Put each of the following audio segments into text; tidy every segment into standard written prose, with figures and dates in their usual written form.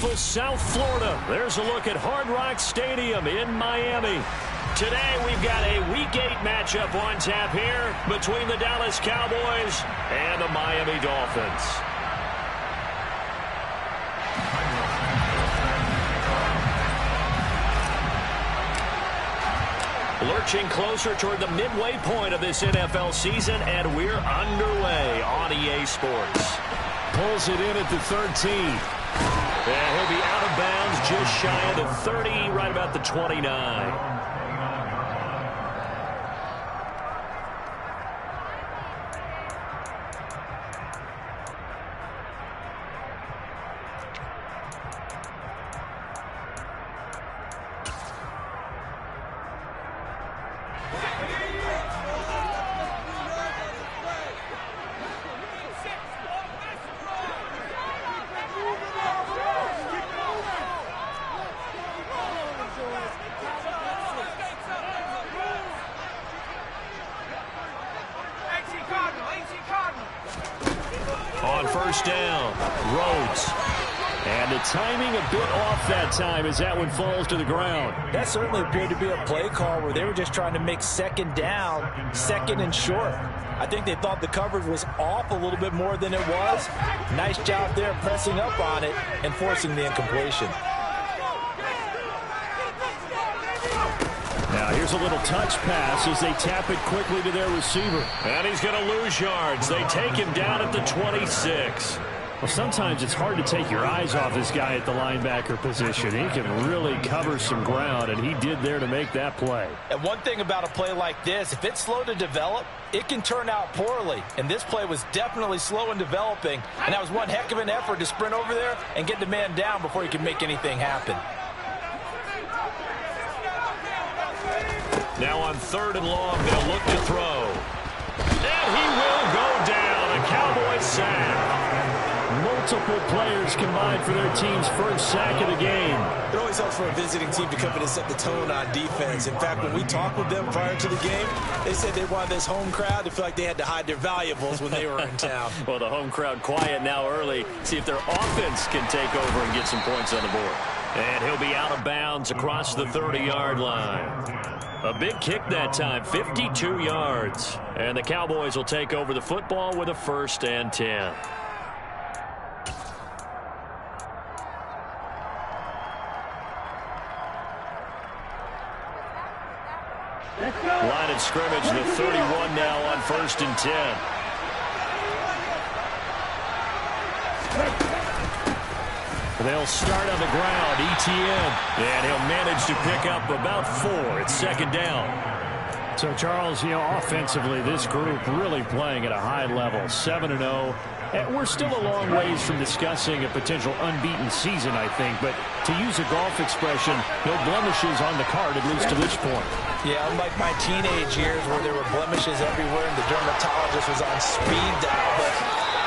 beautiful South Florida. There's a look at Hard Rock Stadium in Miami. Today we've got a Week 8 matchup on tap here between the Dallas Cowboys and the Miami Dolphins. Lurching closer toward the midway point of this NFL season, and we're underway on EA Sports. Pulls it in at the 13. And he'll be out of bounds just shy of the 30, right about the 29. On first down, Rhodes. And the timing a bit off that time as that one falls to the ground. That certainly appeared to be a play call where they were just trying to make second down, second and short. I think they thought the coverage was off a little bit more than it was. Nice job there pressing up on it and forcing the incompletion. Now here's a little touch pass as they tap it quickly to their receiver. And he's going to lose yards. They take him down at the 26. Well, sometimes it's hard to take your eyes off this guy at the linebacker position. He can really cover some ground, and he did there to make that play. And one thing about a play like this, if it's slow to develop, it can turn out poorly. And this play was definitely slow in developing, and that was one heck of an effort to sprint over there and get the man down before he could make anything happen. Now on 3rd and long, they'll look to throw. And he will go down. A Cowboys sack. Multiple players combined for their team's first sack of the game. It always helps for a visiting team to come in and set the tone on defense. In fact, when we talked with them prior to the game, they said they wanted this home crowd to feel like they had to hide their valuables when they were in town. Well, the home crowd quiet now early. See if their offense can take over and get some points on the board. And he'll be out of bounds across the 30-yard line. A big kick that time, 52 yards. And the Cowboys will take over the football with a 1st and 10. Line of scrimmage, the 31 now on 1st and 10. They'll start on the ground, ETN, and he'll manage to pick up about 4. It's 2nd down. So, Charles, offensively, this group really playing at a high level, 7-0. And we're still a long ways from discussing a potential unbeaten season, I think. But to use a golf expression, no blemishes on the card, at least to this point. Yeah, unlike my teenage years where there were blemishes everywhere and the dermatologist was on speed dial. But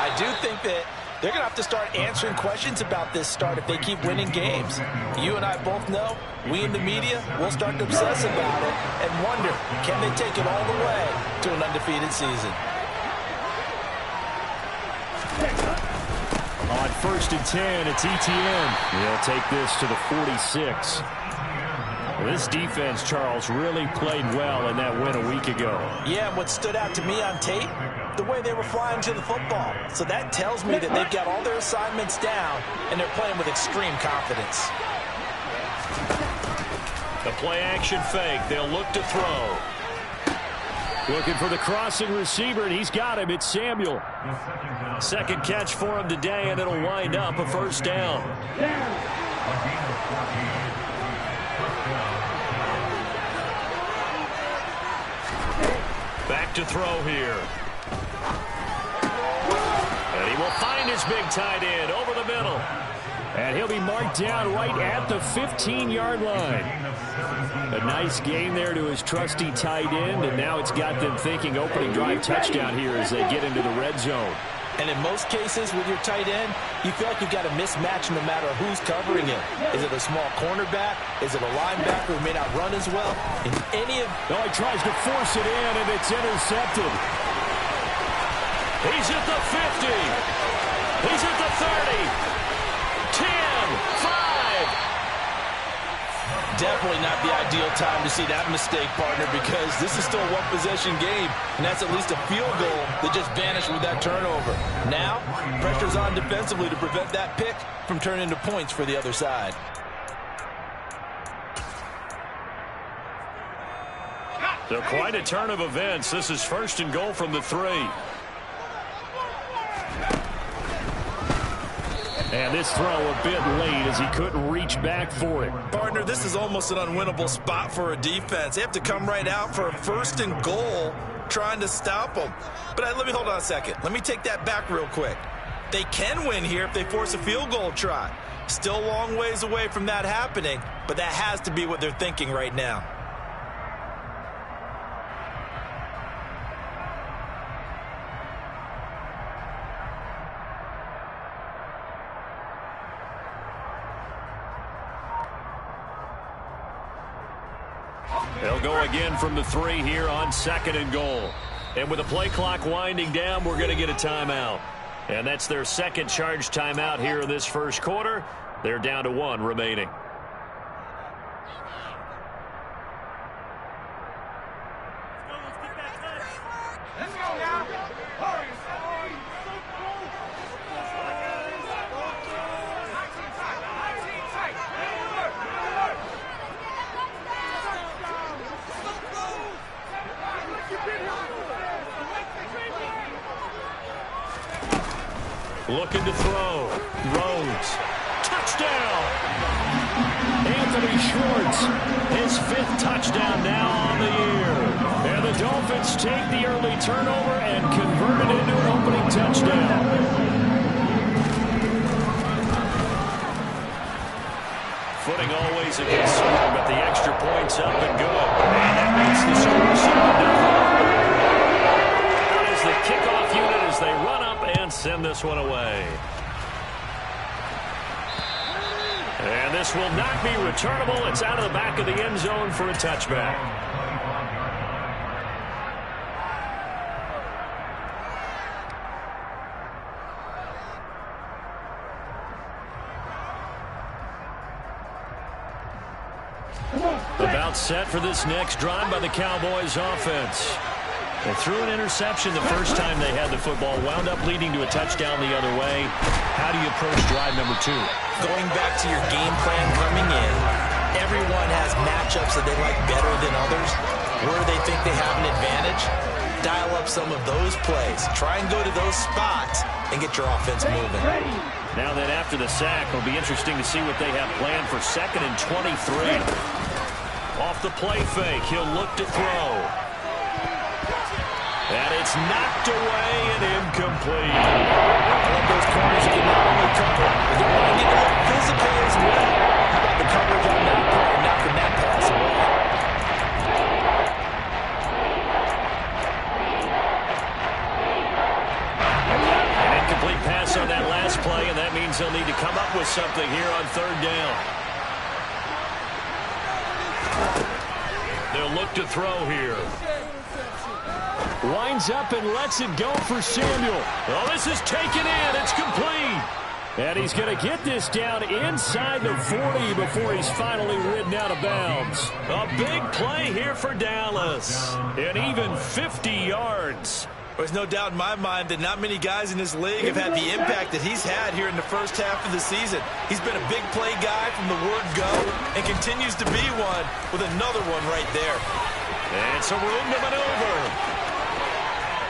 I do think that they're going to have to start answering questions about this start if they keep winning games. You and I both know, we in the media will start to obsess about it and wonder, can they take it all the way to an undefeated season? On 1st and 10, it's ETN. He'll take this to the 46. This defense, Charles, really played well in that win a week ago. Yeah, and what stood out to me on tape, the way they were flying to the football. So that tells me that they've got all their assignments down, and they're playing with extreme confidence. The play-action fake. They'll look to throw. Looking for the crossing receiver, and he's got him. It's Samuel. 2nd catch for him today, and it'll wind up a 1st down. Back to throw here. And he will find his big tight end over the middle. And he'll be marked down right at the 15-yard line. A nice game there to his trusty tight end, and now it's got them thinking opening drive touchdown here as they get into the red zone. And in most cases with your tight end, you feel like you've got a mismatch no matter who's covering him. Is it a small cornerback? Is it a linebacker who may not run as well? In any of... Oh, he tries to force it in, and it's intercepted. He's at the 50. He's at the 30. 10, 5. definitely not the ideal time to see that mistake, partner, because this is still a one-possession game, and that's at least a field goal that just vanished with that turnover. Now, pressure's on defensively to prevent that pick from turning into points for the other side. So quite a turn of events. This is 1st and goal from the 3. And this throw a bit late as he couldn't reach back for it. Partner, this is almost an unwinnable spot for a defense. They have to come right out for a 1st and goal trying to stop them. But let me hold on a second. Let me take that back real quick. They can win here if they force a field goal try. Still a long ways away from that happening, but that has to be what they're thinking right now. They'll go again from the 3 here on 2nd and goal. And with the play clock winding down, we're going to get a timeout. And that's their 2nd charge timeout here in this 1st quarter. They're down to 1 remaining. Looking to throw. Rhodes. Touchdown! Anthony Schwartz, his 5th touchdown now on the year. And the Dolphins take the early turnover and convert it into an opening touchdown. Footing always a concern, but the extra point's up and good. And that makes the score 7-0. That is the kickoff unit as they run up and send this one away. And this will not be returnable. It's out of the back of the end zone for a touchback. About set for this next drive by the Cowboys offense. They threw an interception the first time they had the football, wound up leading to a touchdown the other way. How do you approach drive number 2? Going back to your game plan coming in, everyone has matchups that they like better than others. Where they think they have an advantage, dial up some of those plays. Try and go to those spots and get your offense moving. Now that after the sack, it'll be interesting to see what they have planned for 2nd and 23. Off the play fake, he'll look to throw. And it's knocked away and incomplete. I love those corners that can not only cover, but they want to get a little physical as well. How about the coverage on that play, knocking that pass away? An incomplete pass on that last play, and that means they'll need to come up with something here on 3rd down. They'll look to throw here. Winds up and lets it go for Samuel. Oh, this is taken in. It's complete. And he's going to get this down inside the 40 before he's finally ridden out of bounds. A big play here for Dallas. And even 50 yards. There's no doubt in my mind that not many guys in this league have had the impact that he's had here in the first half of the season. He's been a big play guy from the word go and continues to be one with another one right there. And some room to maneuver.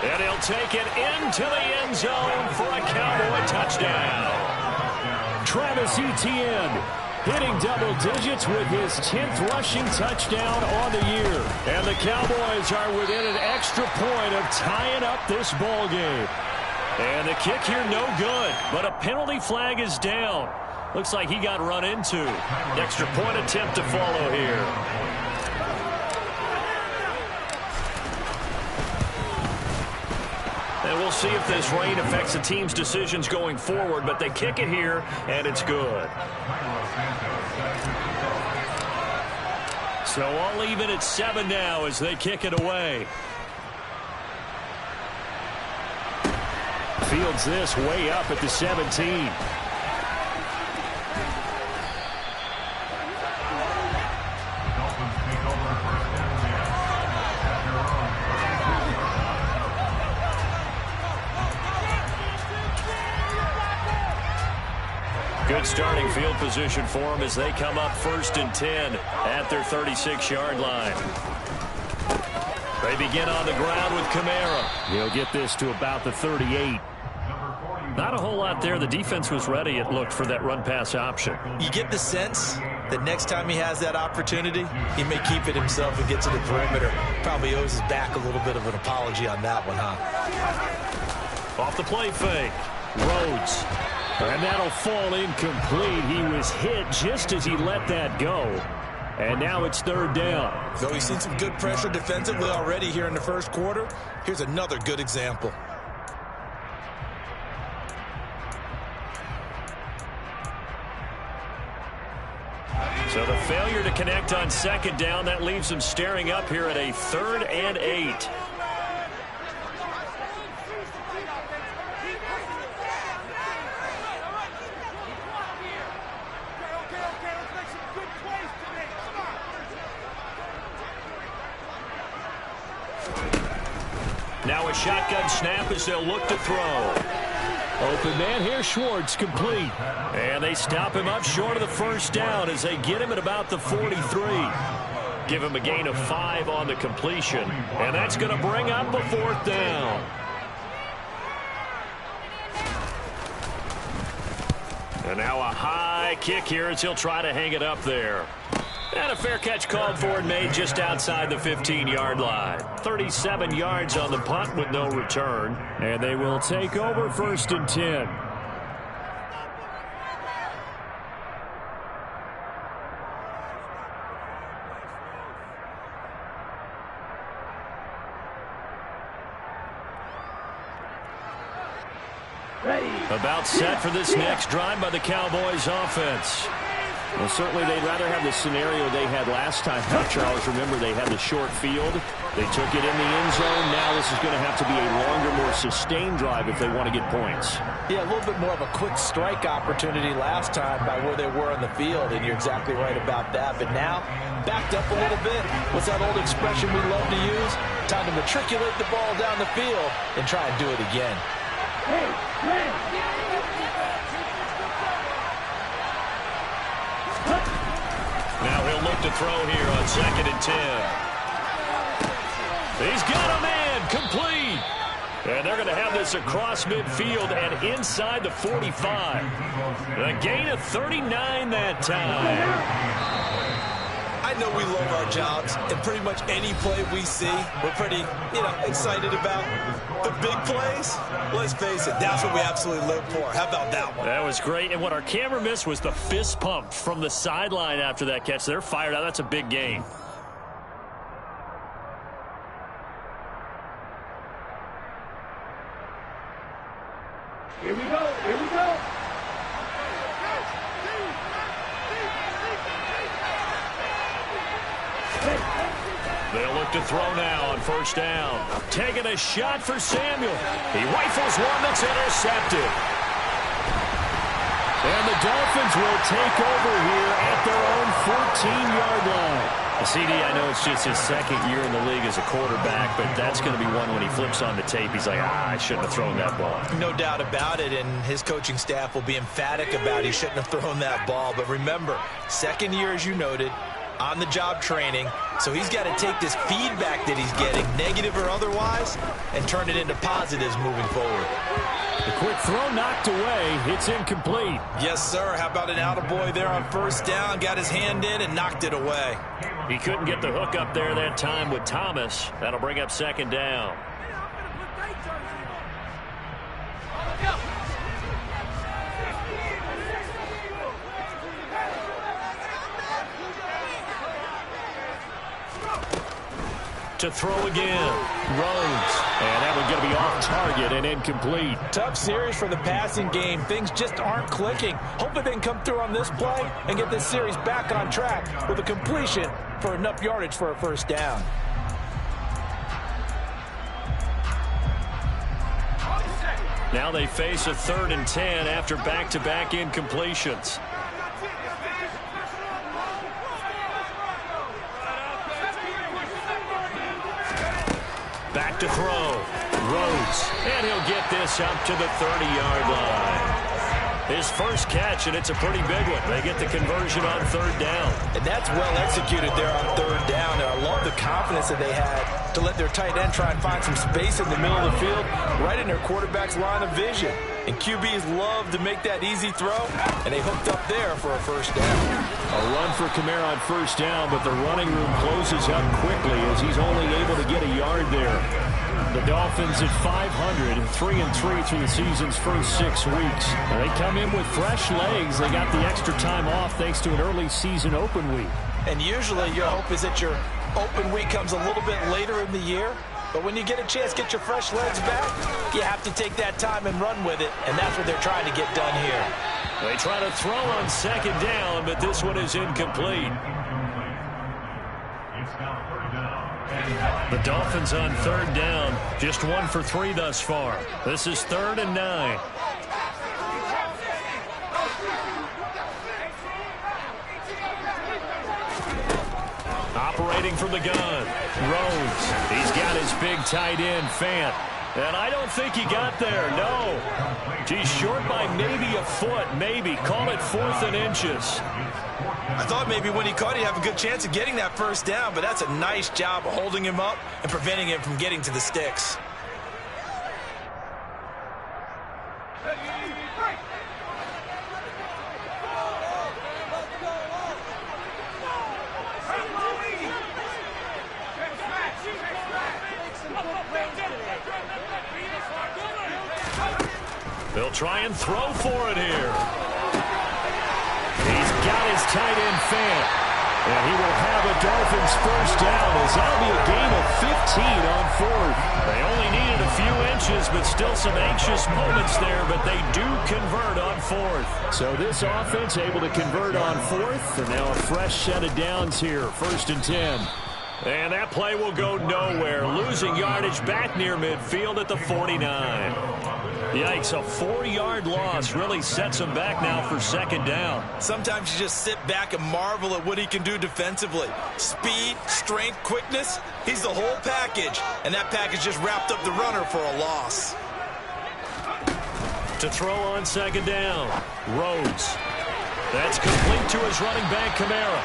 And he'll take it into the end zone for a Cowboy touchdown. Travis Etienne hitting double digits with his 10th rushing touchdown on the year. And the Cowboys are within an extra point of tying up this ball game. And the kick here no good, but a penalty flag is down. Looks like he got run into. Extra point attempt to follow here. And we'll see if this rain affects the team's decisions going forward, but they kick it here, and it's good. So all even at 7 now as they kick it away. Fields this way up at the 17. Good starting field position for them as they come up 1st and 10 at their 36-yard line. They begin on the ground with Kamara. He'll get this to about the 38. Not a whole lot there. The defense was ready, it looked, for that run-pass option. You get the sense that next time he has that opportunity, he may keep it himself and get to the perimeter. Probably owes his back a little bit of an apology on that one, huh? Off the play fake. Rhodes. And that'll fall incomplete. He was hit just as he let that go. And now it's 3rd down. Though he's seen some good pressure defensively already here in the first quarter, here's another good example. So the failure to connect on 2nd down, that leaves him staring up here at a 3rd and 8. Now a shotgun snap as they'll look to throw. Open man here, Schwartz, complete. And they stop him up short of the 1st down as they get him at about the 43. Give him a gain of 5 on the completion. And that's going to bring up a 4th down. And now a high kick here as he'll try to hang it up there. And a fair catch called for and made just outside the 15-yard line. 37 yards on the punt with no return. And they will take over 1st and 10. About set for this next drive by the Cowboys offense. Well, certainly they'd rather have the scenario they had last time. Charles, remember, they had the short field. They took it in the end zone. Now this is going to have to be a longer, more sustained drive if they want to get points. Yeah, a little bit more of a quick strike opportunity last time by where they were on the field, and you're exactly right about that. But now, backed up a little bit. What's that old expression we love to use? Time to matriculate the ball down the field and try and do it again. Now he'll look to throw here on 2nd and 10. He's got a man, complete. And they're going to have this across midfield and inside the 45. A gain of 39 that time. I know we love our jobs, and pretty much any play we see, we're pretty, excited about. The big plays, let's face it, that's what we absolutely live for. How about that one? That was great, and what our camera missed was the fist pump from the sideline after that catch. They're fired out. That's a big gain. Here we go, here we go. They'll look to throw now on 1st down. Taking a shot for Samuel. He rifles one that's intercepted. And the Dolphins will take over here at their own 14-yard line. CD, I know it's just his 2nd year in the league as a quarterback, but that's going to be one when he flips on the tape. He's like, I shouldn't have thrown that ball. No doubt about it, and his coaching staff will be emphatic about he shouldn't have thrown that ball. But remember, 2nd year, as you noted, on-the-job training, so he's got to take this feedback that he's getting, negative or otherwise, and turn it into positives moving forward. The quick throw knocked away. It's incomplete. Yes, sir. How about an attaboy there on 1st down? Got his hand in and knocked it away. He couldn't get the hook up there that time with Thomas. That'll bring up 2nd down. To throw again. Rhodes. And that one's going to be off target and incomplete. Tough series for the passing game. Things just aren't clicking. Hopefully they can come through on this play and get this series back on track with a completion for enough yardage for a 1st down. Now they face a 3rd and 10 after back-to-back incompletions. Back to throw. Rhodes. And he'll get this up to the 30-yard line. His first catch, and it's a pretty big one. They get the conversion on third down. And that's well executed there on third down. And I love the confidence that they had to let their tight end try and find some space in the middle of the field, right in their quarterback's line of vision. And QBs love to make that easy throw, and they hooked up there for a first down. A run for Kamara on first down, but the running room closes up quickly as he's only able to get a yard there. The Dolphins at 500, 3-3 through the season's first 6 weeks. They come in with fresh legs. They got the extra time off thanks to an early season open week. And usually your hope is that your open week comes a little bit later in the year. But when you get a chance to get your fresh legs back, you have to take that time and run with it. And that's what they're trying to get done here. They try to throw on second down, but this one is incomplete. The Dolphins on third down, just 1 for 3 thus far. This is 3rd and 9. Operating from the gun, Rhodes. He's got his big tight end, Fant. And I don't think he got there, no. He's short by maybe a foot, maybe. Call it 4th and inches. I thought maybe when he caught it, he'd have a good chance of getting that first down, but that's a nice job of holding him up and preventing him from getting to the sticks. They'll try and throw for it here. He's got his tight end, Fant. And he will have a Dolphins first down as that'll be a gain of 15 on 4th. They only needed a few inches, but still some anxious moments there, but they do convert on 4th. So this offense able to convert on 4th, and now a fresh set of downs here, 1st and 10. And that play will go nowhere, losing yardage back near midfield at the 49. Yikes, a 4-yard loss really sets him back now for second down. Sometimes you just sit back and marvel at what he can do defensively. Speed, strength, quickness, he's the whole package. And that package just wrapped up the runner for a loss. To throw on second down, Rhodes. That's complete to his running back, Kamara.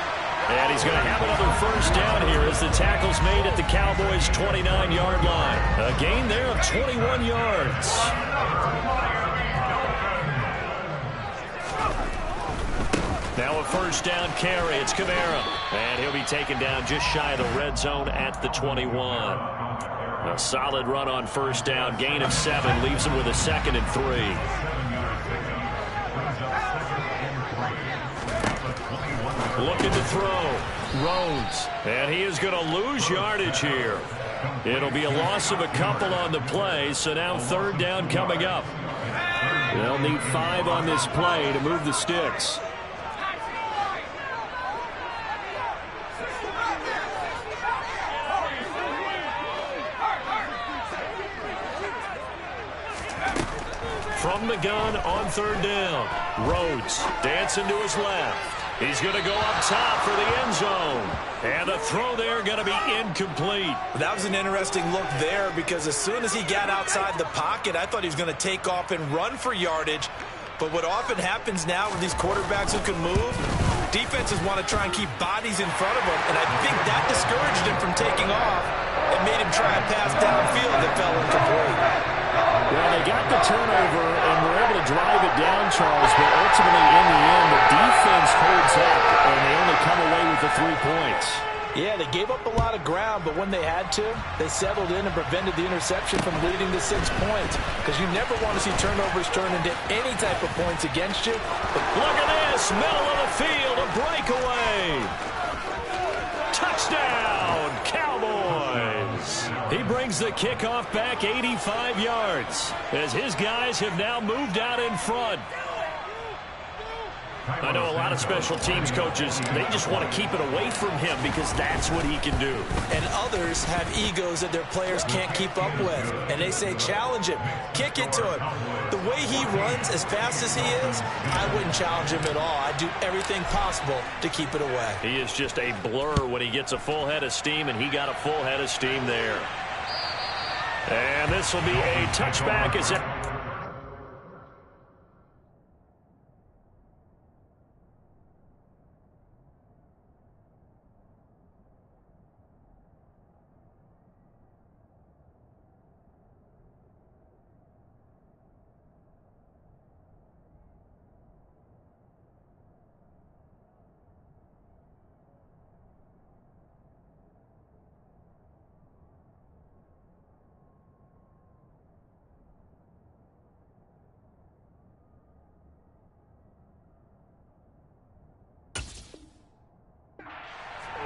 And he's going to have another first down here as the tackle's made at the Cowboys' 29-yard line. A gain there of 21 yards. Now a first down carry. It's Kamara. And he'll be taken down just shy of the red zone at the 21. A solid run on first down. Gain of 7 leaves him with a 2nd and 3. Looking to throw. Rhodes. And he is going to lose yardage here. It'll be a loss of a couple on the play, so now third down coming up. They'll need 5 on this play to move the sticks. From the gun on third down. Rhodes dancing to his left. He's going to go up top for the end zone. And the throw there going to be incomplete. That was an interesting look there because as soon as he got outside the pocket, I thought he was going to take off and run for yardage. But what often happens now with these quarterbacks who can move, defenses want to try and keep bodies in front of them. And I think that discouraged him from taking off and made him try a pass downfield that fell incomplete. Well, they got the turnover and were able to drive it down, Charles, but ultimately in the end, the defense holds up, and they only come away with the 3 points. Yeah, they gave up a lot of ground, but when they had to, they settled in and prevented the interception from leading to 6 points. Because you never want to see turnovers turn into any type of points against you. But look at this, middle of the field, a breakaway. Touchdown, Cowboys. He brings the kickoff back 85 yards as his guys have now moved out in front. I know a lot of special teams coaches, they just want to keep it away from him because that's what he can do. And others have egos that their players can't keep up with. And they say, challenge him, kick it to him. The way he runs as fast as he is, I wouldn't challenge him at all. I'd do everything possible to keep it away. He is just a blur when he gets a full head of steam, and he got a full head of steam there. And this will be a touchback as it...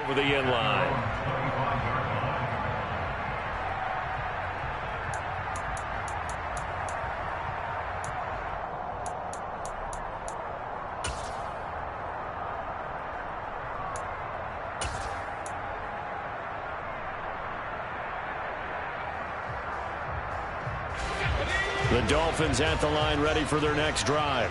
over the end line. The Dolphins at the line ready for their next drive.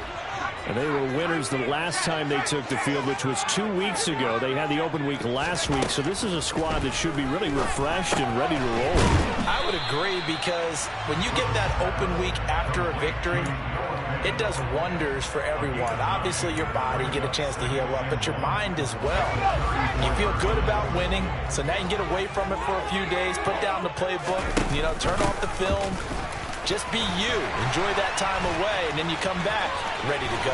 And they were winners the last time they took the field, which was 2 weeks ago. They had the open week last week, so this is a squad that should be really refreshed and ready to roll. I would agree, because when you get that open week after a victory, it does wonders for everyone. Obviously, your body get a chance to heal up, but your mind as well. You feel good about winning, so now you can get away from it for a few days, put down the playbook, turn off the film. Just be you. Enjoy that time away, and then you come back ready to go.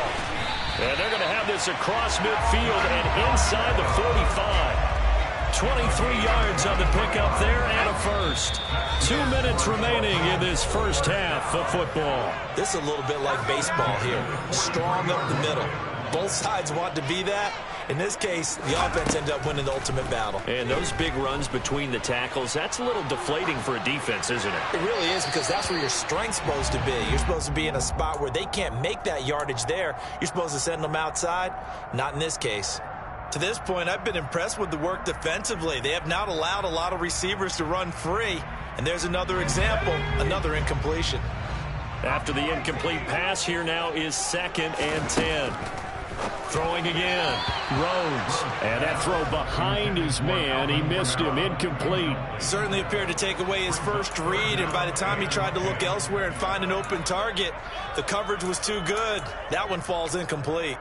And they're going to have this across midfield and inside the 45. 23 yards on the pickup there and a first. 2 minutes remaining in this first half of football. This is a little bit like baseball here. Strong up the middle. Both sides want to be that. In this case, the offense ended up winning the ultimate battle. And those big runs between the tackles, that's a little deflating for a defense, isn't it? It really is, because that's where your strength's supposed to be. You're supposed to be in a spot where they can't make that yardage there. You're supposed to send them outside. Not in this case. To this point, I've been impressed with the work defensively. They have not allowed a lot of receivers to run free. And there's another example, another incompletion. After the incomplete pass, here now is 2nd and 10. Throwing again. Rhodes. And that throw behind his man. He missed him. Incomplete. Certainly appeared to take away his first read, and by the time he tried to look elsewhere and find an open target, the coverage was too good. That one falls incomplete.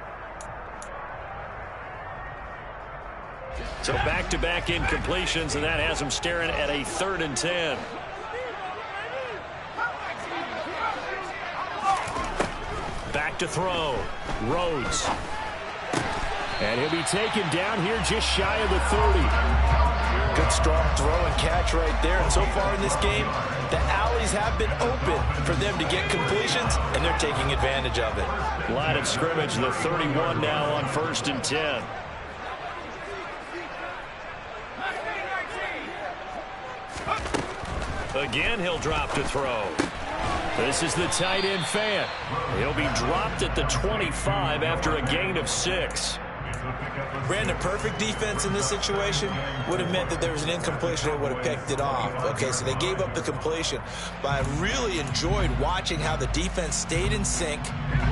So back-to-back incompletions, and that has him staring at a 3rd and 10. Back to throw. Rhodes. And he'll be taken down here just shy of the 30. Good strong throw and catch right there. And so far in this game, the alleys have been open for them to get completions, and they're taking advantage of it. Line of scrimmage, the 31 now on 1st and 10. Again, he'll drop to throw. This is the tight end Fant. He'll be dropped at the 25 after a gain of 6. Brandon, perfect defense in this situation would have meant that there was an incompletion. They would have picked it off. Okay, so they gave up the completion. But I really enjoyed watching how the defense stayed in sync,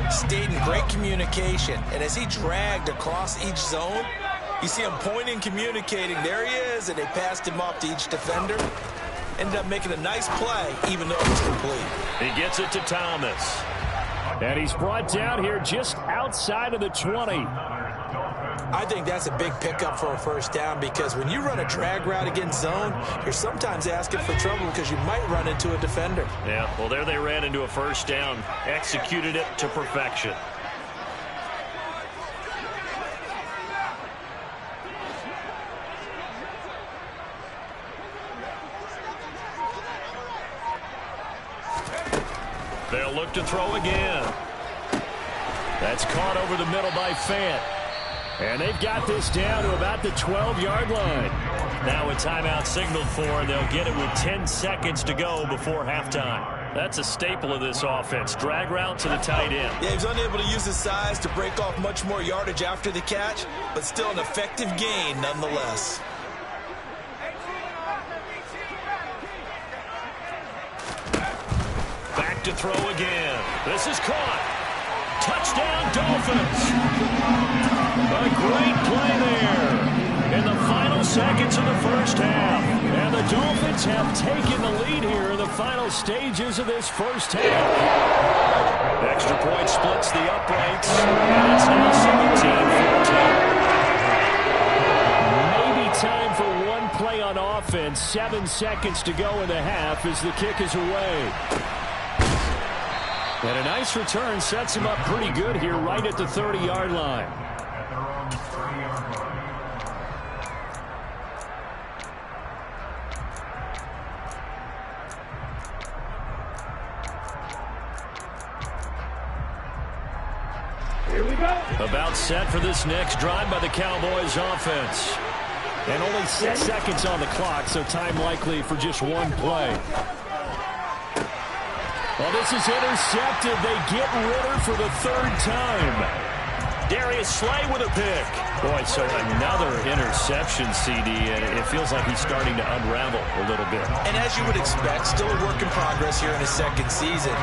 stayed in great communication. And as he dragged across each zone, you see him pointing, communicating. There he is, and they passed him off to each defender. Ended up making a nice play, even though it was complete. He gets it to Thomas. And he's brought down here just outside of the 20. I think that's a big pickup for a first down, because when you run a drag route against zone, you're sometimes asking for trouble because you might run into a defender. Yeah, well, there they ran into a first down. Executed it to perfection. They'll look to throw again. That's caught over the middle by Fant. And they've got this down to about the 12-yard line. Now a timeout signaled for, and they'll get it with 10 seconds to go before halftime. That's a staple of this offense. Drag route to the tight end. Yeah, he was unable to use his size to break off much more yardage after the catch, but still an effective gain nonetheless. Back to throw again. This is caught. Touchdown, Dolphins. A great play there in the final seconds of the first half. And the Dolphins have taken the lead here in the final stages of this first half. Extra point splits the uprights. And it's now 17-14. Maybe time for one play on offense. 7 seconds to go in the half as the kick is away. And a nice return sets him up pretty good here right at the 30-yard line. Here we go. About set for this next drive by the Cowboys offense. And only 6 seconds on the clock, so time likely for just one play. Well, this is intercepted. They get Ritter for the 3rd time. Darius Slay with a pick. Boy, so another interception, CD, and it feels like he's starting to unravel a little bit. And as you would expect, still a work in progress here in his 2nd season.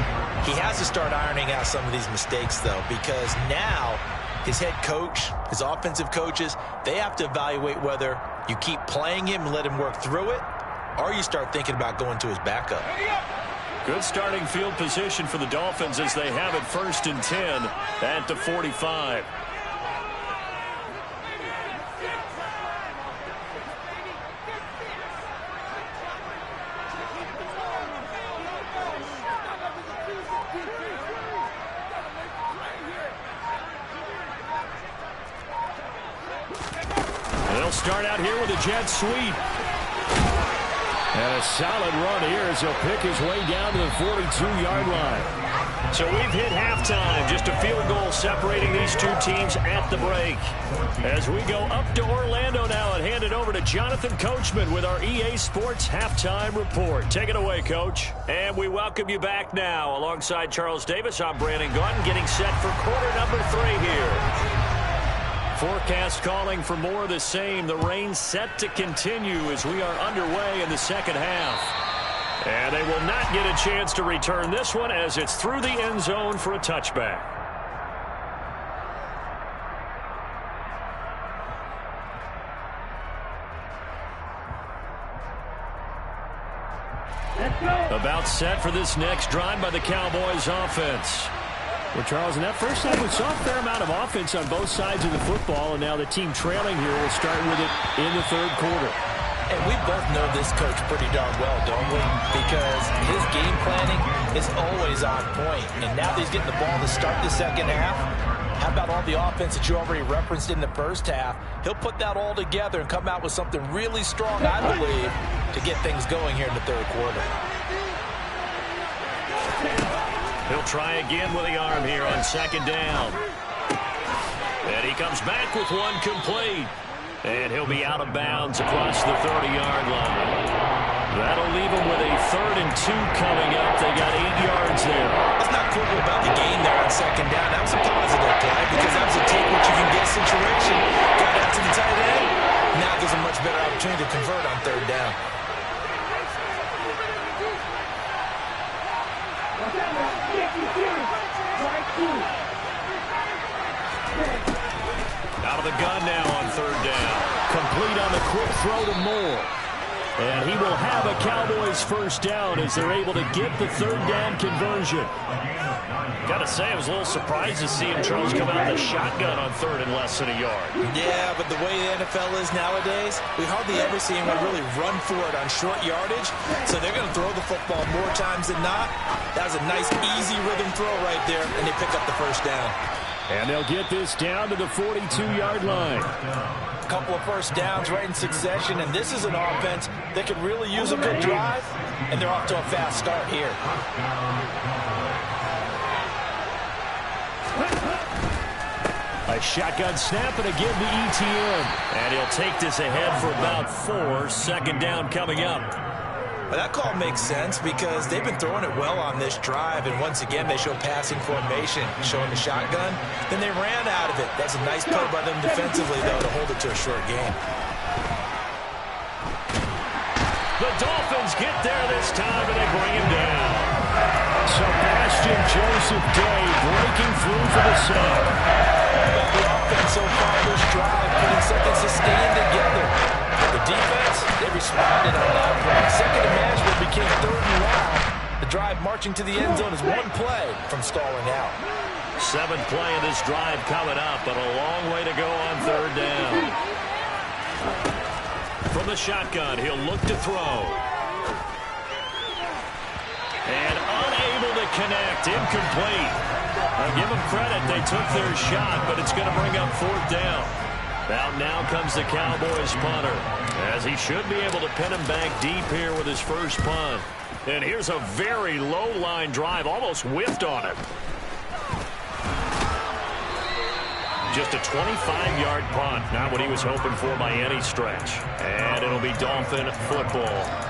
He has to start ironing out some of these mistakes, though, because now his head coach, his offensive coaches, they have to evaluate whether you keep playing him and let him work through it, or you start thinking about going to his backup. Good starting field position for the Dolphins as they have it 1st and 10 at the 45. They'll start out here with a jet sweep. And a solid run here as he'll pick his way down to the 42-yard line. So we've hit halftime. Just a field goal separating these two teams at the break. As we go up to Orlando now and hand it over to Jonathan Coachman with our EA Sports Halftime Report. Take it away, Coach. And we welcome you back now. Alongside Charles Davis, I'm Brandon Gautin, getting set for quarter number 3 here. Forecast calling for more of the same. The rain set to continue as we are underway in the 2nd half. And they will not get a chance to return this one as it's through the end zone for a touchback. About set for this next drive by the Cowboys offense. Well, Charles, in that first time, we saw a fair amount of offense on both sides of the football, and now the team trailing here will start with it in the 3rd quarter. And we both know this coach pretty darn well, don't we? Because his game planning is always on point. And now that he's getting the ball to start the 2nd half, how about all the offense that you already referenced in the 1st half? He'll put that all together and come out with something really strong, I believe, to get things going here in the 3rd quarter. He'll try again with the arm here on 2nd down. And he comes back with one complete. And he'll be out of bounds across the 30-yard line. That'll leave him with a 3rd and 2 coming up. They got 8 yards there. That's not cool about the game there on 2nd down. That was a positive play because that was a take what you can get situation. Got out to the tight end. Now gives a much better opportunity to convert on 3rd down. Out of the gun now on 3rd down. Complete on the quick throw to Moore. And he will have a Cowboys 1st down as they're able to get the 3rd down conversion. Got to say, I was a little surprised to see him, Charles, come out of the shotgun on 3rd and less than a yard. Yeah, but the way the NFL is nowadays, we hardly ever see anyone really run for it on short yardage. So they're going to throw the football more times than not. That was a nice, easy rhythm throw right there, and they pick up the 1st down. And they'll get this down to the 42-yard line. A couple of 1st downs right in succession, and this is an offense that could really use a good drive, and they're off to a fast start here. A shotgun snap and a give to ETN. And he'll take this ahead for about 4. 2nd down coming up. Well, that call makes sense because they've been throwing it well on this drive, and once again they show passing formation, showing the shotgun. Then they ran out of it. That's a nice play by them defensively, though, to hold it to a short game. The Dolphins get there this time, and they bring him down. Sebastian Joseph Day breaking through for the sack. The offense so far this drive, putting something sustained together. The defense, they responded on that play. 2nd and management became 3rd and long. The drive marching to the end zone is one play from stalling out. 7th play of this drive coming up, but a long way to go on 3rd down. From the shotgun, he'll look to throw. And unable to connect, incomplete. I'll give them credit, they took their shot, but it's going to bring up 4th down. Now comes the Cowboys punter, as he should be able to pin him back deep here with his first punt. And here's a very low-line drive, almost whiffed on it. just a 25-yard punt. Not what he was hoping for by any stretch. And it'll be Dolphin football.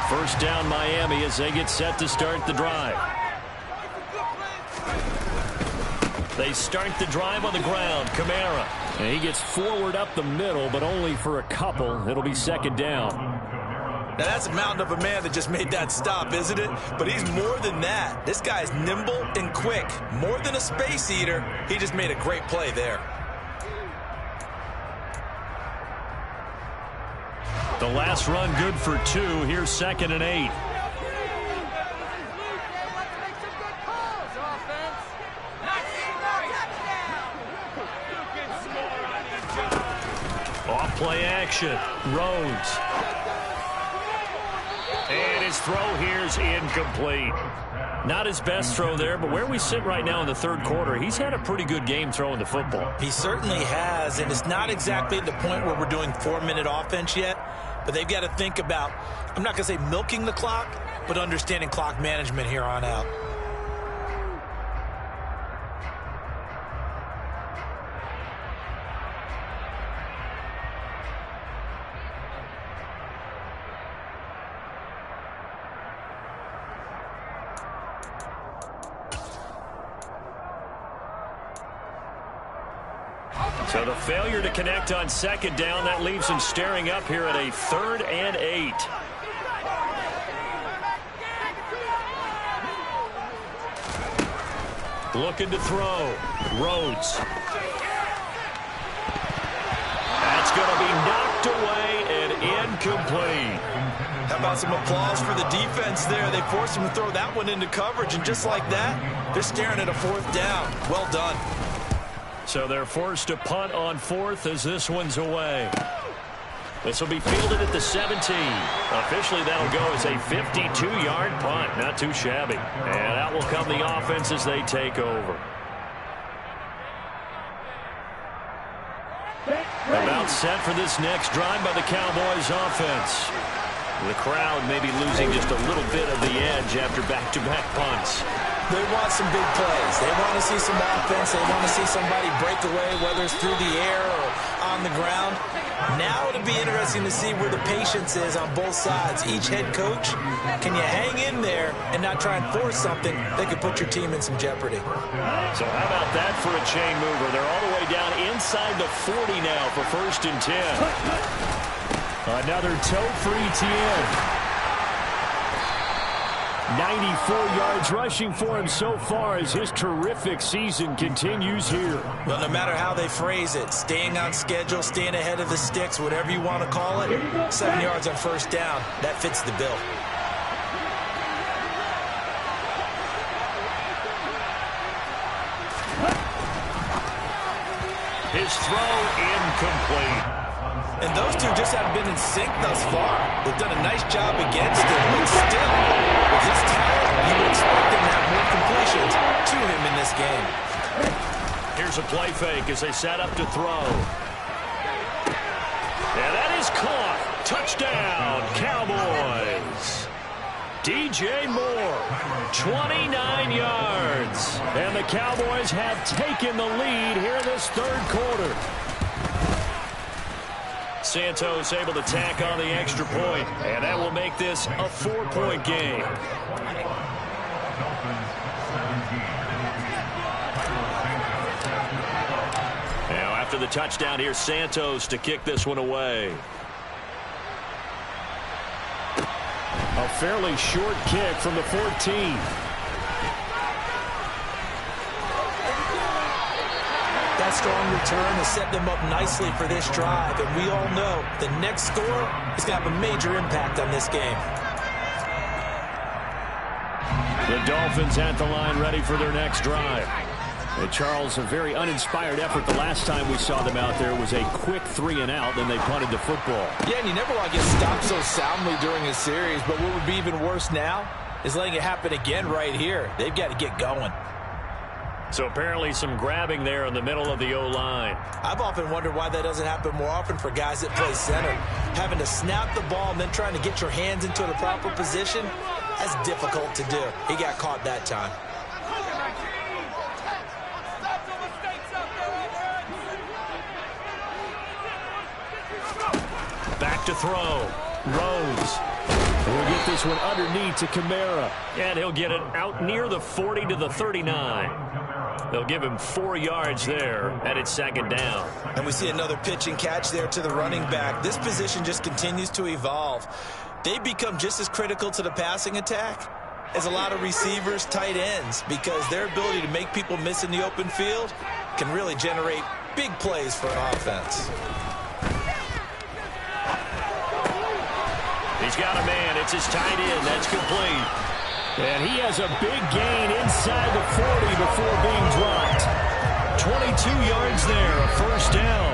First down Miami as they get set to start the drive. They start the drive on the ground. Kamara. And he gets forward up the middle, but only for a couple. It'll be second down. Now that's a mountain of a man that just made that stop, isn't it? But he's more than that. This guy's nimble and quick. More than a space eater. He just made a great play there. The last run good for 2. Here's 2nd and 8. Off play action. Rhodes. And his throw here's incomplete. Not his best throw there, but where we sit right now in the third quarter, he's had a pretty good game throwing the football. He certainly has, and it's not exactly at the point where we're doing 4-minute offense yet. But they've got to think about, I'm not going to say milking the clock, but understanding clock management here on out. So the failure to connect on 2nd down, that leaves him staring up here at a 3rd and 8. Looking to throw. Rhodes. That's going to be knocked away and incomplete. How about some applause for the defense there? They forced him to throw that one into coverage, and just like that, they're staring at a 4th down. Well done. So they're forced to punt on 4th as this one's away. This will be fielded at the 17. Officially, that'll go as a 52-yard punt. Not too shabby. And out will come the offense as they take over. About set for this next drive by the Cowboys offense. The crowd may be losing just a little bit of the edge after back-to-back punts. They want some big plays. They want to see some offense. They want to see somebody break away, whether it's through the air or on the ground. Now it'll be interesting to see where the patience is on both sides. Each head coach, can you hang in there and not try and force something that could put your team in some jeopardy? So how about that for a chain mover? They're all the way down inside the 40 now for 1st and 10. Another toe for Etienne. 94 yards rushing for him so far as his terrific season continues here. Well, no matter how they phrase it, staying on schedule, staying ahead of the sticks, whatever you want to call it, 7 yards on 1st down, that fits the bill. His throw incomplete. And those two just haven't been in sync thus far. They've done a nice job against him, but still, with his talent, you would expect them to have more completions to him in this game. Here's a play fake as they set up to throw. And that is caught. Touchdown, Cowboys. DJ Moore, 29 yards. And the Cowboys have taken the lead here in this third quarter. Santos able to tack on the extra point, and that will make this a 4-point game. Now after the touchdown, here's Santos to kick this one away. A fairly short kick from the 14. That strong return has set them up nicely for this drive, and we all know the next score is going to have a major impact on this game. The Dolphins at the line ready for their next drive. And Charles, a very uninspired effort. The last time we saw them out there was a quick 3-and-out, then they punted the football. Yeah, and you never want to get stopped so soundly during a series, but what would be even worse now is letting it happen again right here. They've got to get going. So apparently some grabbing there in the middle of the O-line. I've often wondered why that doesn't happen more often for guys that play center. Having to snap the ball and then trying to get your hands into the proper position, that's difficult to do. He got caught that time. Back to throw. Rhodes. We'll get this one underneath to Kamara. And he'll get it out near the 40 to the 39. They'll give him 4 yards there, and it's second down. And we see another pitch and catch there to the running back. This position just continues to evolve. They've become just as critical to the passing attack as a lot of receivers, tight ends, because their ability to make people miss in the open field can really generate big plays for an offense. He's got a man. It's his tight end. That's complete. And he has a big gain inside the 40 before being dropped. 22 yards there, a first down.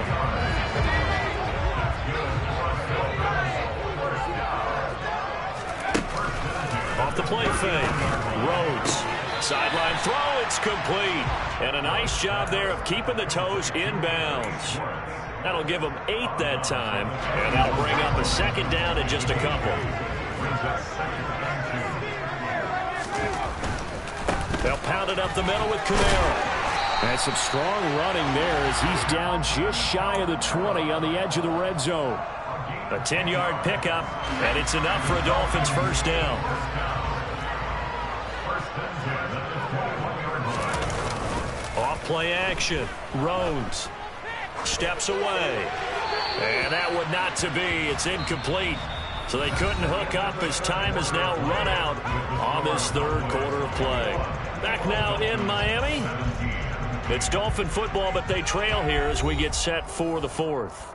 Off the play fake. Rhodes. Sideline throw. It's complete. And a nice job there of keeping the toes inbounds. That'll give them 8 that time, and that'll bring up a second down in just a couple. They'll pound it up the middle with Kamara. And some strong running there as he's down just shy of the 20 on the edge of the red zone. A 10-yard pickup, and it's enough for a Dolphins first down. Off play action. Rhodes steps away. And that would not to be. It's incomplete. So they couldn't hook up as time has now run out on this third quarter of play. Back now in Miami. It's Dolphin football, but they trail here as we get set for the fourth.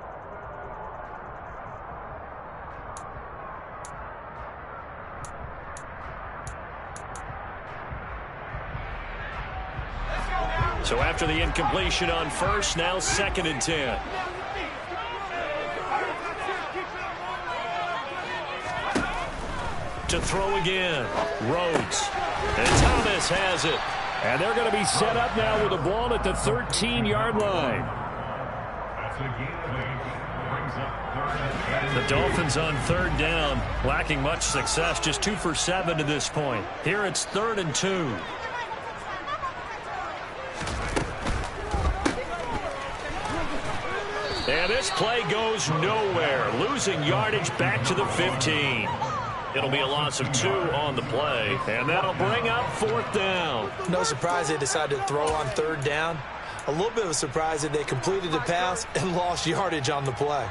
So after the incompletion on first, now 2nd and 10. To throw again. Rhodes. And Thomas has it. And they're going to be set up now with the ball at the 13-yard line. The Dolphins on third down, lacking much success, just 2 for 7 to this point. Here it's 3rd and 2. And this play goes nowhere, losing yardage back to the 15. It'll be a loss of 2 on the play, and that'll bring up 4th down. No surprise they decided to throw on 3rd down. A little bit of a surprise that they completed the pass and lost yardage on the play.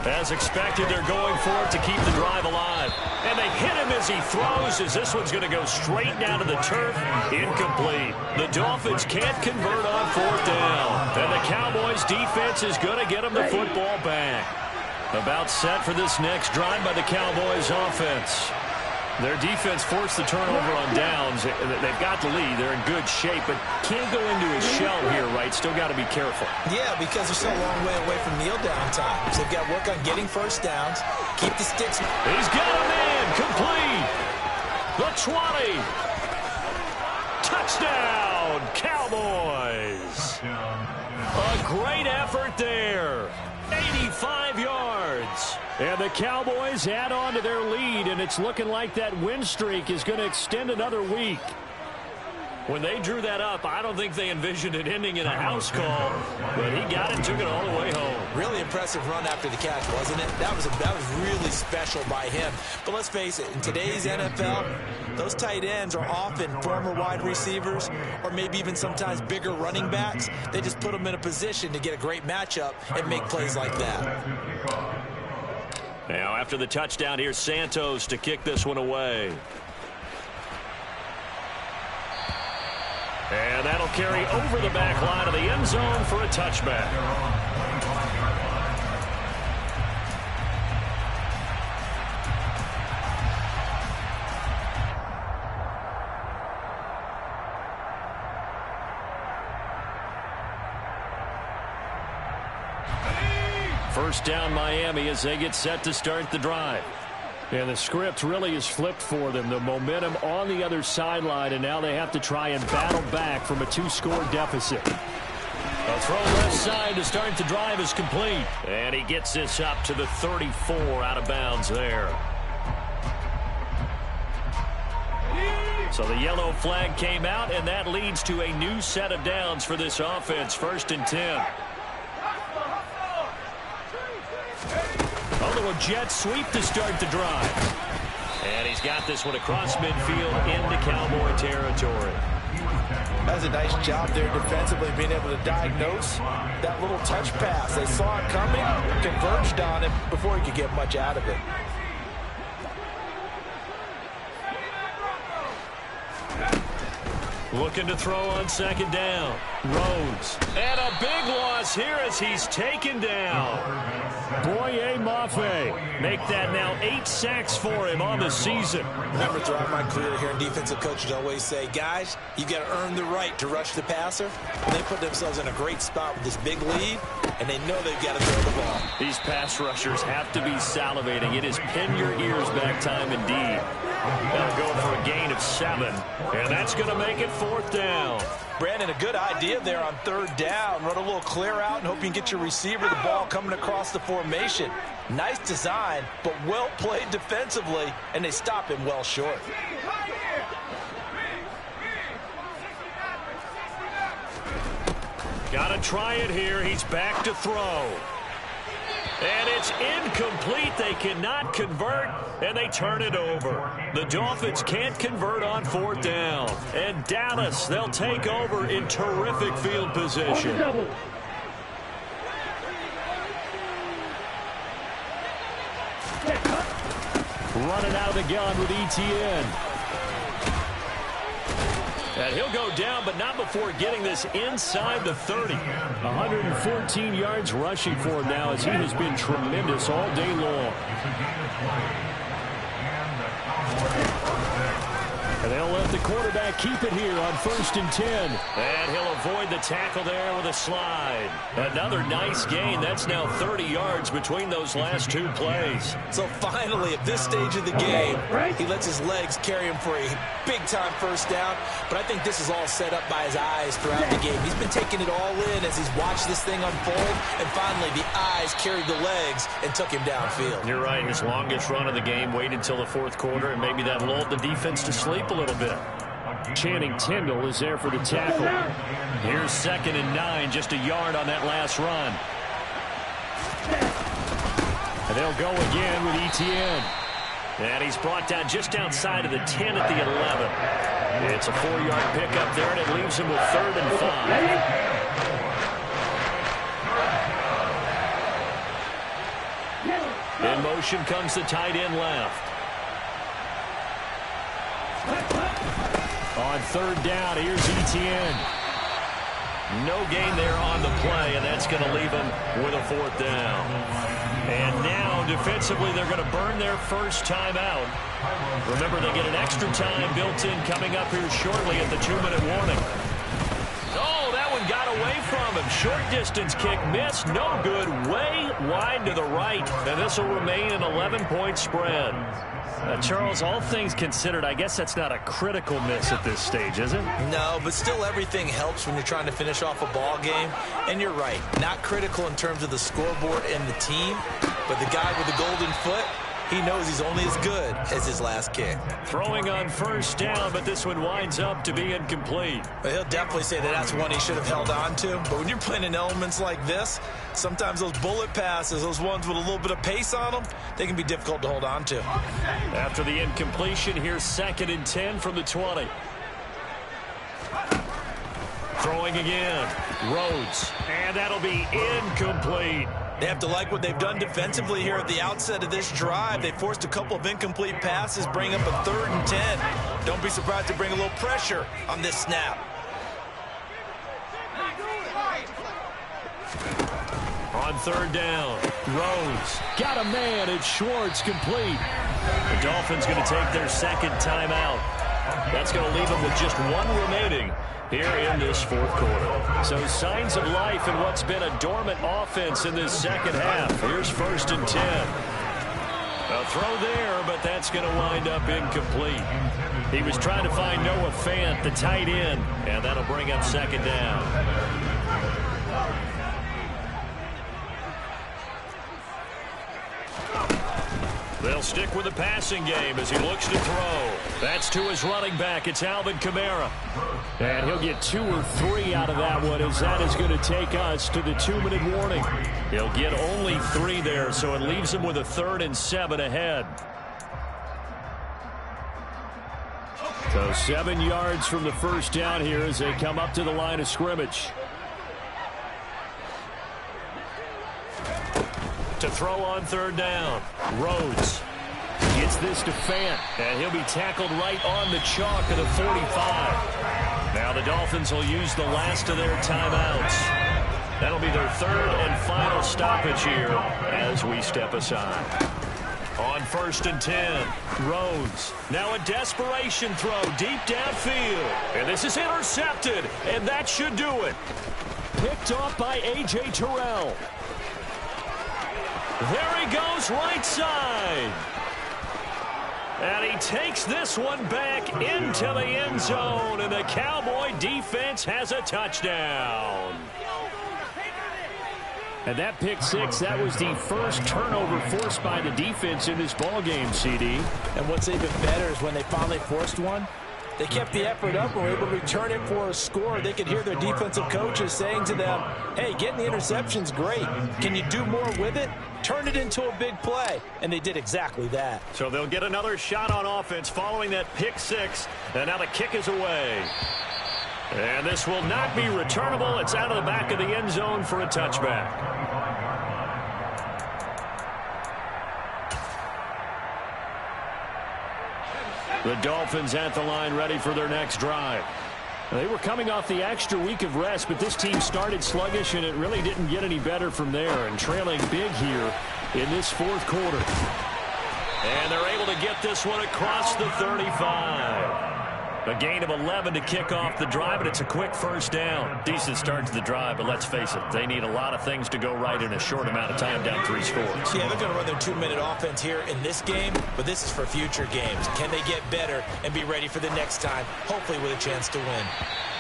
As expected, they're going for it to keep the drive alive. And they hit him as he throws, as this one's going to go straight down to the turf. Incomplete. The Dolphins can't convert on 4th down. And the Cowboys' defense is going to get them the football back. About set for this next drive by the Cowboys' offense. Their defense forced the turnover on downs. They've got the lead. They're in good shape, but can't go into a shell here, right? Still got to be careful. Yeah, because they're so a long way away from kneel down time. So they've got to work on getting first downs, keep the sticks. He's got a man complete. The 20. Touchdown, Cowboys. A great effort there. 85 yards. And the Cowboys add on to their lead, and it's looking like that win streak is going to extend another week. When they drew that up, I don't think they envisioned it ending in a house call, but he got it, took it all the way home. Really impressive run after the catch, wasn't it? That was really special by him. But let's face it, in today's NFL, those tight ends are often former wide receivers or maybe even sometimes bigger running backs. They just put them in a position to get a great matchup and make plays like that. Now, after the touchdown, here's Santos to kick this one away. And that'll carry over the back line of the end zone for a touchback. First down Miami as they get set to start the drive. And the script really is flipped for them. The momentum on the other sideline, and now they have to try and battle back from a 2-score deficit. A throw left side to start the drive is complete. And he gets this up to the 34 out of bounds there. So the yellow flag came out, and that leads to a new set of downs for this offense. 1st and 10. A jet sweep to start the drive. And he's got this one across midfield into Cowboy territory. That's a nice job there defensively, being able to diagnose that little touch pass. They saw it coming, converged on it before he could get much out of it. Looking to throw on 2nd down. Rhodes. And a big loss here as he's taken down. Boye Mafe make that now 8 sacks for him on the season. Remember, throughout my career here in defensive coaches always say, guys, you got to earn the right to rush the passer. And they put themselves in a great spot with this big lead, and they know they've got to throw the ball. These pass rushers have to be salivating. It is pin your ears back time indeed. They'll go for a gain of 7, and that's going to make it 4th down. Brandon, a good idea there on 3rd down. Run a little clear out and hope you can get your receiver the ball coming across the formation. Nice design, but well played defensively, and they stop him well short. Got to try it here. He's back to throw. And it's incomplete. They cannot convert, and they turn it over. The Dolphins can't convert on 4th down. And Dallas, they'll take over in terrific field position. Running out of the gun with Etienne. And he'll go down, but not before getting this inside the 30. 114 yards rushing for him now as he has been tremendous all day long. And they'll let the quarterback keep it here on 1st and 10. And he'll avoid the tackle there with a slide. Another nice gain. That's now 30 yards between those last 2 plays. So finally, at this stage of the game, he lets his legs carry him for a big-time 1st down. But I think this is all set up by his eyes throughout the game. He's been taking it all in as he's watched this thing unfold. And finally, the eyes carried the legs and took him downfield. You're right. His longest run of the game waited until the 4th quarter, and maybe that lulled the defense to sleep a little bit. Channing Tindall is there for the tackle. Here's 2nd and 9, just a yard on that last run. And they'll go again with Etienne. And he's brought down just outside of the 10 at the 11. It's a 4-yard pickup there, and it leaves him with 3rd and 5. In motion comes the tight end left. On 3rd down, here's Etienne. No gain there on the play, and that's going to leave him with a 4th down. And now, defensively, they're going to burn their first timeout. Remember, they get an extra time built in coming up here shortly at the 2-minute warning. Oh, that one got away from him. Short distance kick missed. No good. Way wide to the right. And this will remain an 11-point spread. Charles, all things considered, I guess that's not a critical miss at this stage, is it? No, but still everything helps when you're trying to finish off a ball game. And you're right, not critical in terms of the scoreboard and the team, but the guy with the golden foot, he knows he's only as good as his last kick. Throwing on 1st down, but this one winds up to be incomplete. But he'll definitely say that that's one he should have held on to. But when you're playing in elements like this, sometimes those bullet passes, those ones with a little bit of pace on them, they can be difficult to hold on to. After the incompletion, here's 2nd and 10 from the 20. Throwing again. Rhodes. And that'll be incomplete. They have to like what they've done defensively here at the outset of this drive. They forced a couple of incomplete passes, bring up a 3rd and 10. Don't be surprised to bring a little pressure on this snap. On third down, Rose got a man at Schwartz, complete. The Dolphins going to take their second timeout. That's going to leave them with just one remaining here in this fourth quarter. So signs of life in what's been a dormant offense in this second half. Here's 1st and 10. A throw there, but that's going to wind up incomplete. He was trying to find Noah Fant, the tight end, and that'll bring up 2nd down. They'll stick with the passing game as he looks to throw. That's to his running back. It's Alvin Kamara. And he'll get 2 or 3 out of that one, as that is going to take us to the 2-minute warning. He'll get only 3 there, so it leaves him with a 3rd and 7 ahead. So 7 yards from the first down here as they come up to the line of scrimmage. To throw on 3rd down. Rhodes gets this to Fant, and he'll be tackled right on the chalk of the 45. Now the Dolphins will use the last of their timeouts. That'll be their 3rd and final stoppage here as we step aside. On 1st and 10, Rhodes. Now a desperation throw deep downfield. And this is intercepted, and that should do it. Picked off by A.J. Terrell. There he goes, right side. And he takes this one back into the end zone, and the Cowboy defense has a touchdown. And that pick six, that was the first turnover forced by the defense in this ballgame, CD. And what's even better is when they finally forced one, they kept the effort up and were able to return it for a score. They could hear their defensive coaches saying to them, hey, getting the interception's great. Can you do more with it? Turn it into a big play. And they did exactly that. So they'll get another shot on offense following that pick six. And now the kick is away. And this will not be returnable. It's out of the back of the end zone for a touchback. The Dolphins at the line, ready for their next drive. They were coming off the extra week of rest, but this team started sluggish, and it really didn't get any better from there, and trailing big here in this fourth quarter. And they're able to get this one across the 35. A gain of 11 to kick off the drive, and it's a quick first down. Decent start to the drive, but let's face it, they need a lot of things to go right in a short amount of time, down 3 scores. Yeah, they're going to run their 2-minute offense here in this game, but this is for future games. Can they get better and be ready for the next time, hopefully with a chance to win?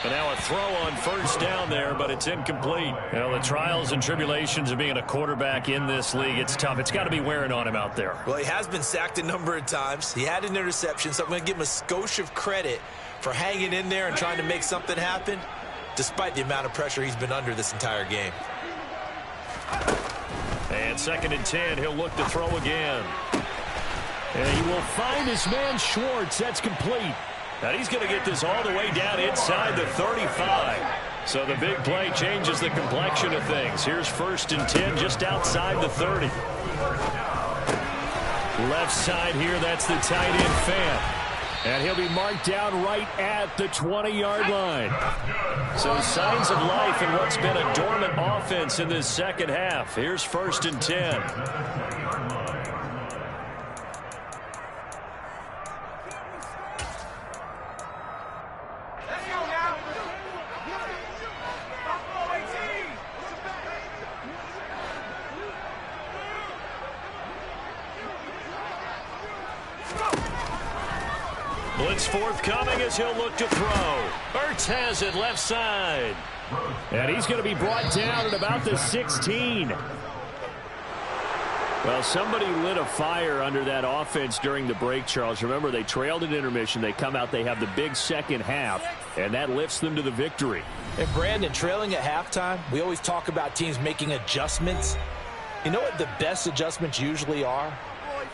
But now a throw on first down there, but it's incomplete. You know, the trials and tribulations of being a quarterback in this league, it's tough. It's got to be wearing on him out there. Well, he has been sacked a number of times. He had an interception, so I'm going to give him a skosh of credit for hanging in there and trying to make something happen, despite the amount of pressure he's been under this entire game. And 2nd and 10, he'll look to throw again. And he will find his man Schwartz. That's complete. Now he's going to get this all the way down inside the 35. So the big play changes the complexion of things. Here's 1st and 10 just outside the 30. Left side here, that's the tight end Fant. And he'll be marked down right at the 20-yard line. So signs of life in what's been a dormant offense in this second half. Here's 1st and 10. Blitz forthcoming as he'll look to throw. Ertz has it left side. And he's going to be brought down at about the 16. Well, somebody lit a fire under that offense during the break, Charles. Remember, they trailed at intermission. They come out, they have the big second half, and that lifts them to the victory. And Brandon, trailing at halftime, we always talk about teams making adjustments. You know what the best adjustments usually are?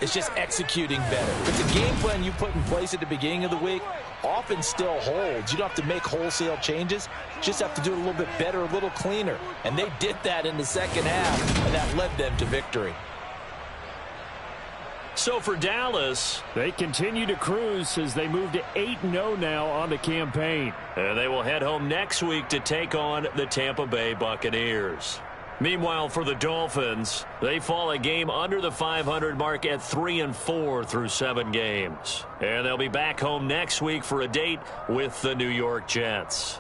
It's just executing better. If it's a game plan you put in place at the beginning of the week, often still holds. You don't have to make wholesale changes. You just have to do it a little bit better, a little cleaner. And they did that in the second half, and that led them to victory. So for Dallas, they continue to cruise as they move to 8-0 now on the campaign. And they will head home next week to take on the Tampa Bay Buccaneers. Meanwhile, for the Dolphins, they fall a game under the 500 mark at 3-4 through 7 games. And they'll be back home next week for a date with the New York Jets.